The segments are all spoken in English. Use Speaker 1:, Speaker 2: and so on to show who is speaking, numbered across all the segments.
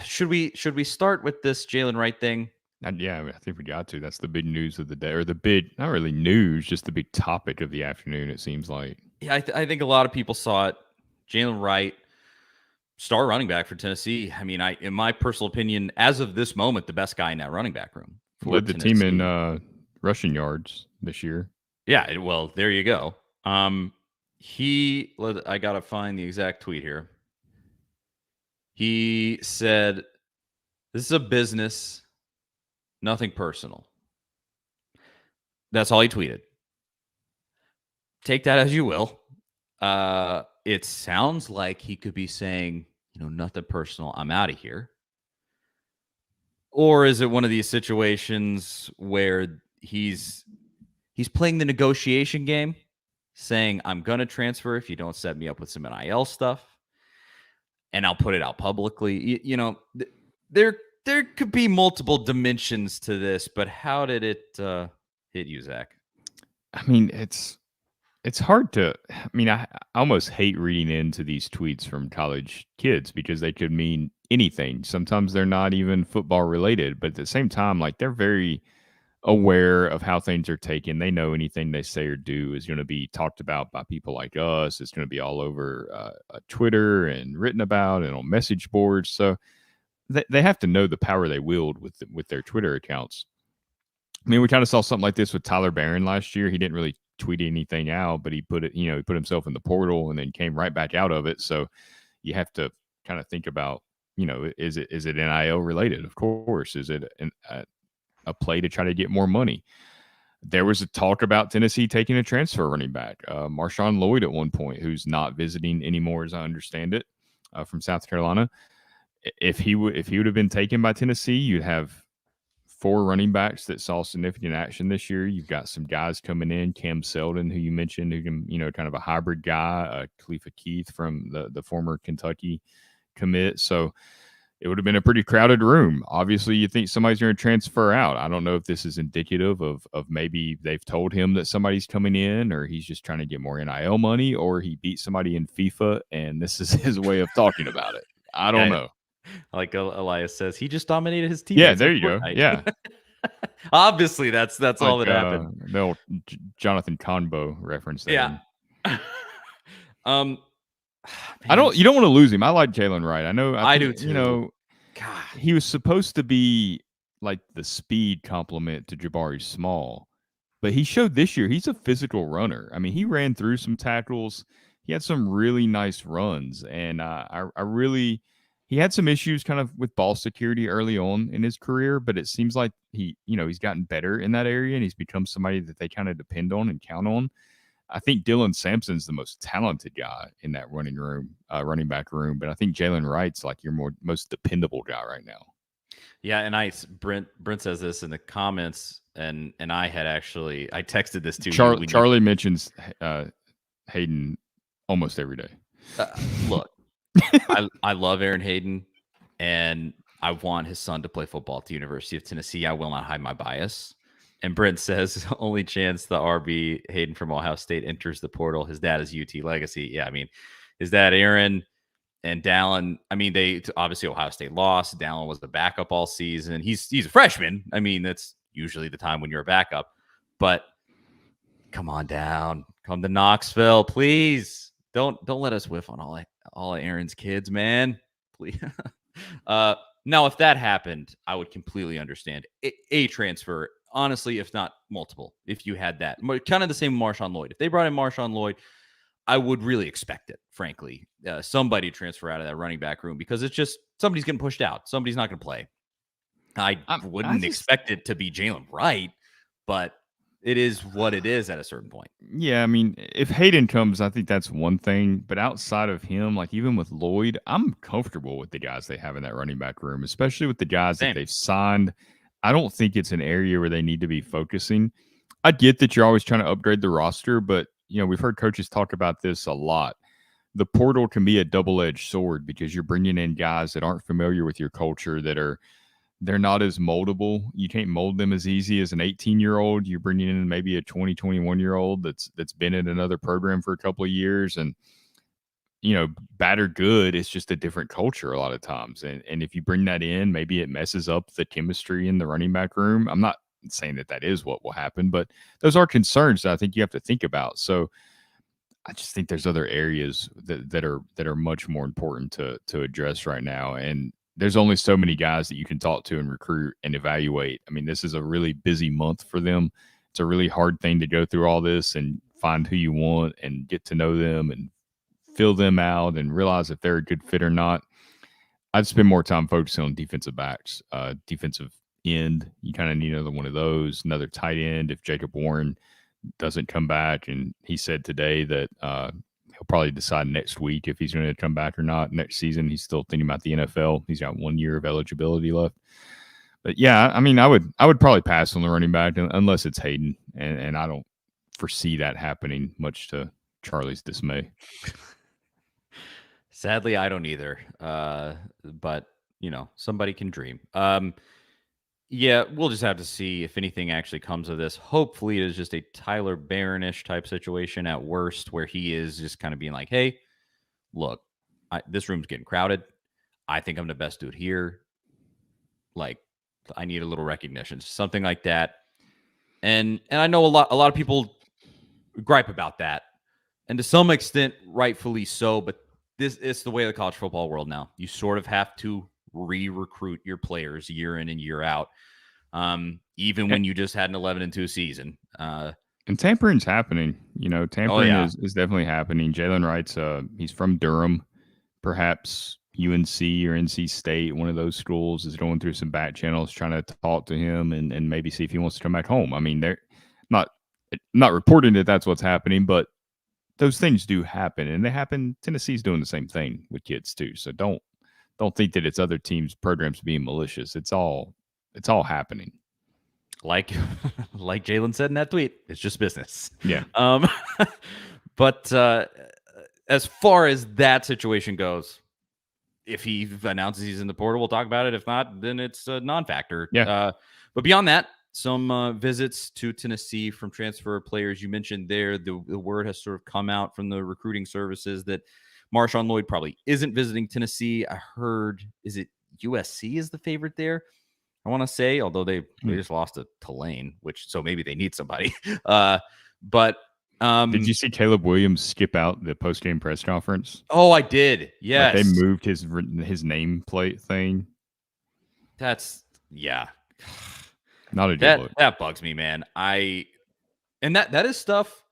Speaker 1: Should we start with this Jalen Wright thing?
Speaker 2: Yeah, I think we got to. That's the big news of the day, or the big, not really news, just the big topic of the afternoon, it seems like.
Speaker 1: Yeah, I think a lot of people saw it. Jalen Wright, star running back for Tennessee. I mean, in my personal opinion, as of this moment, the best guy in that running back room for
Speaker 2: Led the team in
Speaker 1: Tennessee.
Speaker 2: rushing yards this year.
Speaker 1: Yeah, well, there you go. I gotta find the exact tweet here. He said, "This is a business, nothing personal." That's all he tweeted. Take that as you will. It sounds like he could be saying, nothing personal. I'm out of here. Or is it one of these situations where he's playing the negotiation game, saying, I'm going to transfer if you don't set me up with some NIL stuff, and I'll put it out publicly. There could be multiple dimensions to this, but how did it hit you, Zach?
Speaker 2: I mean, it's hard to. I mean, I almost hate reading into these tweets from college kids because they could mean anything. Sometimes they're not even football related, but at the same time, like they're very aware of how things are taken. They know anything they say or do is going to be talked about by people like us. It's going to be all over Twitter and written about and on message boards. So they have to know the power they wield with their Twitter accounts. I mean, we kind of saw something like this with Tyler Barron last year. He didn't really tweet anything out, but he put himself in the portal and then came right back out of it. So you have to kind of think about, is it NIL related? Of course. Is it a play to try to get more money? There was a talk about Tennessee taking a transfer running back, Marshawn Lloyd at one point, who's not visiting anymore, as I understand it, from South Carolina. If he would have been taken by Tennessee, you'd have 4 running backs that saw significant action this year. You've got some guys coming in, Cam Seldon, who you mentioned, who can, kind of a hybrid guy, Khalifa Keith from the former Kentucky commit. So it would have been a pretty crowded room. Obviously, you think somebody's going to transfer out. I don't know if this is indicative of maybe they've told him that somebody's coming in, or he's just trying to get more NIL money, or he beat somebody in FIFA and this is his way of talking about it. I don't know.
Speaker 1: Like Elias says, he just dominated his team.
Speaker 2: Yeah, there you go. Yeah.
Speaker 1: Obviously, that's all that happened.
Speaker 2: No, Jonathan Conbo reference there.
Speaker 1: Yeah.
Speaker 2: Man, you don't want to lose him. I like Jalen Wright. I know.
Speaker 1: I do too.
Speaker 2: God, he was supposed to be like the speed complement to Jabari Small, but he showed this year he's a physical runner. I mean, he ran through some tackles. He had some really nice runs, and he had some issues kind of with ball security early on in his career, but it seems like he's gotten better in that area and he's become somebody that they kind of depend on and count on. I think Dylan Sampson's the most talented guy in that running back room, but I think Jalen Wright's like your most dependable guy right now.
Speaker 1: Yeah, and Brent says this in the comments, and I texted this to you.
Speaker 2: Charlie mentions Hayden almost every day.
Speaker 1: Look, I love Aaron Hayden, and I want his son to play football at the University of Tennessee. I will not hide my bias. And Brent says, only chance the RB Hayden from Ohio State enters the portal. His dad is UT legacy. Yeah, I mean, his dad, Aaron, and Dallin, I mean, they obviously Ohio State lost. Dallin was the backup all season. He's a freshman. I mean, that's usually the time when you're a backup. But come on down. Come to Knoxville, please. Don't let us whiff on all of Aaron's kids, man. Please. Now, if that happened, I would completely understand a transfer. Honestly, if not multiple, if you had that. Kind of the same with Marshawn Lloyd. If they brought in Marshawn Lloyd, I would really expect it, frankly. Somebody to transfer out of that running back room because it's just somebody's getting pushed out. Somebody's not going to play. I wouldn't expect it to be Jalen Wright, but it is what it is at a certain point.
Speaker 2: Yeah, I mean, if Hayden comes, I think that's one thing. But outside of him, like even with Lloyd, I'm comfortable with the guys they have in that running back room, especially with the guys that they've signed. I don't think it's an area where they need to be focusing. I get that you're always trying to upgrade the roster, but we've heard coaches talk about this a lot. The portal can be a double-edged sword because you're bringing in guys that aren't familiar with your culture, they're not as moldable. You can't mold them as easy as an 18-year-old. You're bringing in maybe a 20, 21-year-old that's been in another program for a couple of years. And, bad or good, it's just a different culture a lot of times. And if you bring that in, maybe it messes up the chemistry in the running back room. I'm not saying that is what will happen, but those are concerns that I think you have to think about. So I just think there's other areas that are much more important to address right now. And there's only so many guys that you can talk to and recruit and evaluate. I mean, this is a really busy month for them. It's a really hard thing to go through all this and find who you want and get to know them and fill them out and realize if they're a good fit or not. I'd spend more time focusing on defensive backs, defensive end. You kind of need another one of those, another tight end. If Jacob Warren doesn't come back, and he said today that he'll probably decide next week if he's going to come back or not next season. He's still thinking about the NFL. He's got 1 year of eligibility left. But yeah, I mean, I would probably pass on the running back unless it's Hayden, and I don't foresee that happening, much to Charlie's dismay.
Speaker 1: Sadly, I don't either. But somebody can dream. Yeah, we'll just have to see if anything actually comes of this. Hopefully, it is just a Tyler Barron-ish type situation at worst, where he is just kind of being like, hey, look, this room's getting crowded. I think I'm the best dude here. Like, I need a little recognition, something like that. And I know a lot of people gripe about that, and to some extent, rightfully so. But it's the way of the college football world now. You sort of have to re-recruit your players year in and year out, even when you just had an 11-2 season.
Speaker 2: And tampering's happening. Tampering is definitely happening. Jalen Wright's he's from Durham. Perhaps UNC or NC State, one of those schools, is going through some back channels trying to talk to him and maybe see if he wants to come back home. I mean, they're not reporting that that's what's happening, but those things do happen, and they happen. Tennessee's doing the same thing with kids too. So don't think that it's other teams' programs being malicious. It's all happening.
Speaker 1: Like Jalen said in that tweet, it's just business.
Speaker 2: Yeah.
Speaker 1: But as far as that situation goes, if he announces he's in the portal, we'll talk about it. If not, then it's a non-factor.
Speaker 2: Yeah.
Speaker 1: But beyond that, some visits to Tennessee from transfer players. You mentioned there, the word has sort of come out from the recruiting services that Marshawn Lloyd probably isn't visiting Tennessee. I heard, is it USC is the favorite there? I want to say, although they just lost to Tulane, so maybe they need somebody. But
Speaker 2: did you see Caleb Williams skip out the post-game press conference?
Speaker 1: Oh, I did. Yes.
Speaker 2: Like they moved his nameplate thing.
Speaker 1: That's
Speaker 2: not a good look.
Speaker 1: That bugs me, man. And that is stuff.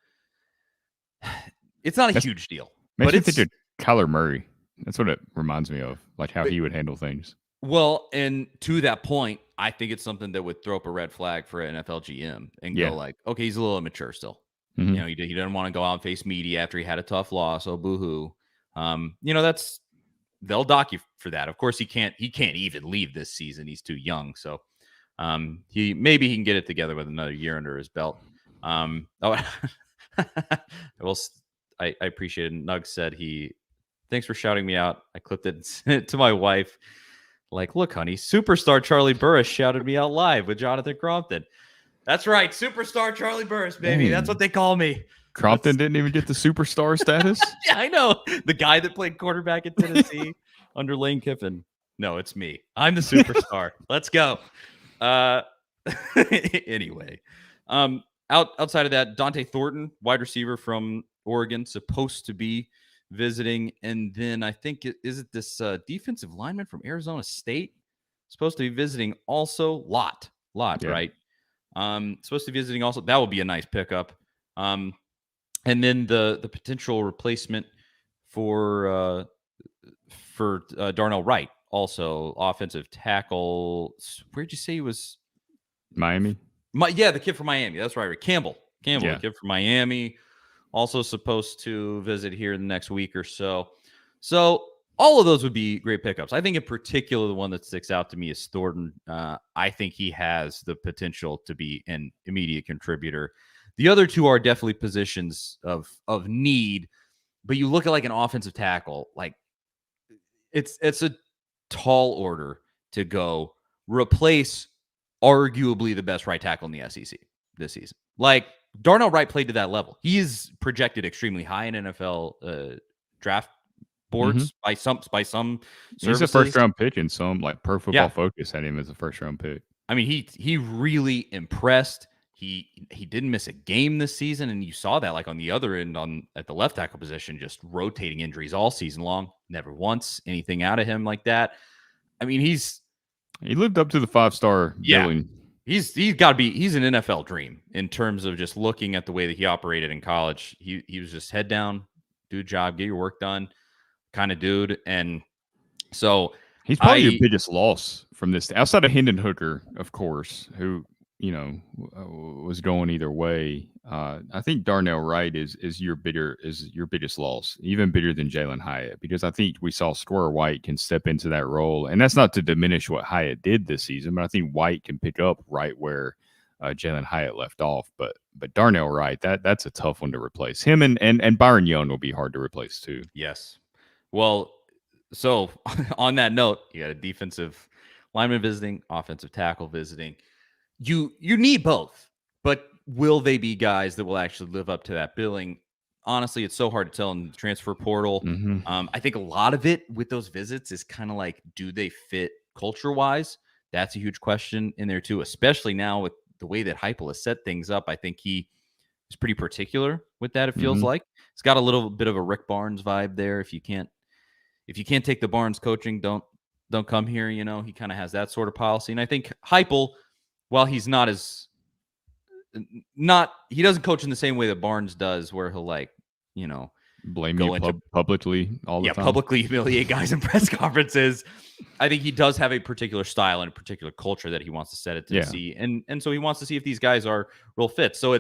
Speaker 1: It's not a huge deal.
Speaker 2: But it's think of Kyler Murray. That's what it reminds me of, like how he would handle things.
Speaker 1: Well, and to that point, I think it's something that would throw up a red flag for an NFL GM and go like, okay, he's a little immature still.
Speaker 2: Mm-hmm.
Speaker 1: He doesn't want to go out and face media after he had a tough loss. Oh, boo-hoo. They'll dock you for that. Of course, he can't even leave this season. He's too young. So he can get it together with another year under his belt. I appreciate it. Nug said thanks for shouting me out. I clipped it and sent it to my wife. Like, look, honey, superstar Charlie Burris shouted me out live with Jonathan Crompton. That's right. Superstar Charlie Burris, baby. That's what they call me.
Speaker 2: Crompton didn't even get the superstar status?
Speaker 1: Yeah, I know. The guy that played quarterback at Tennessee under Lane Kiffin. No, it's me. I'm the superstar. Let's go. Anyway, outside of that, Dante Thornton, wide receiver from Oregon, supposed to be visiting. And then I think is it this defensive lineman from Arizona State supposed to be visiting also? Lot, yeah. Right? Supposed to be visiting also. That would be a nice pickup. And then the potential replacement for Darnell Wright, also offensive tackle. Where'd you say he was?
Speaker 2: Miami.
Speaker 1: The kid from Miami. That's right. Campbell,
Speaker 2: yeah.
Speaker 1: The kid from Miami, also supposed to visit here in the next week or so. So all of those would be great pickups. I think in particular, the one that sticks out to me is Thornton. I think he has the potential to be an immediate contributor. The other two are definitely positions of need, but you look at like an offensive tackle, like it's a tall order to go replace arguably the best right tackle in the SEC this season. Like Darnell Wright played to that level. He is projected extremely high in NFL draft boards by some
Speaker 2: He's a
Speaker 1: services.
Speaker 2: first round pick in some, like Pro Football
Speaker 1: Yeah,
Speaker 2: Focus had him as a first round pick.
Speaker 1: I mean he really impressed. He didn't miss a game this season, and you saw that like on the other end at the left tackle position, just rotating injuries all season long. Never once anything out of him like that. I mean,
Speaker 2: he lived up to the 5-star billing.
Speaker 1: He's got to be. He's an NFL dream in terms of just looking at the way that he operated in college. He was just head down, do a job, get your work done, kind of dude. And so
Speaker 2: he's probably your biggest loss from this, outside of Hendon Hooker, of course, who was going either way. I think Darnell Wright is your biggest loss, even bigger than Jalen Hyatt, because I think we saw Square White can step into that role, and that's not to diminish what Hyatt did this season, but I think White can pick up right where Jalen Hyatt left off. But Darnell Wright, that's a tough one to replace. Him and Byron Young will be hard to replace too.
Speaker 1: Yes. Well, so on that note, you got a defensive lineman visiting, offensive tackle visiting. You need both, but will they be guys that will actually live up to that billing? Honestly, it's so hard to tell in the transfer portal.
Speaker 2: Mm-hmm.
Speaker 1: I think a lot of it with those visits is kind of like, do they fit culture-wise? That's a huge question in there too, especially now with the way that Heupel has set things up. I think he is pretty particular with that. It feels like it's got a little bit of a Rick Barnes vibe there. If you can't take the Barnes coaching, don't come here. He kind of has that sort of policy, and I think Heupel, while he's he doesn't coach in the same way that Barnes does, where he'll
Speaker 2: blame you publicly all the time.
Speaker 1: Publicly humiliate guys in press conferences. I think he does have a particular style and a particular culture that he wants to set at Tennessee, and so he wants to see if these guys are real fit. So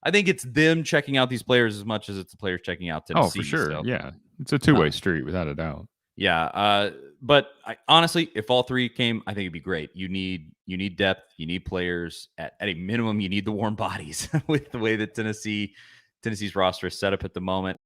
Speaker 1: I think it's them checking out these players as much as it's the players checking out Tennessee.
Speaker 2: Oh, for sure.
Speaker 1: So,
Speaker 2: yeah, it's a two-way street without a doubt.
Speaker 1: Yeah, but honestly, if all three came, I think it'd be great. You need depth, you need players. At a minimum, you need the warm bodies with the way that Tennessee's roster is set up at the moment.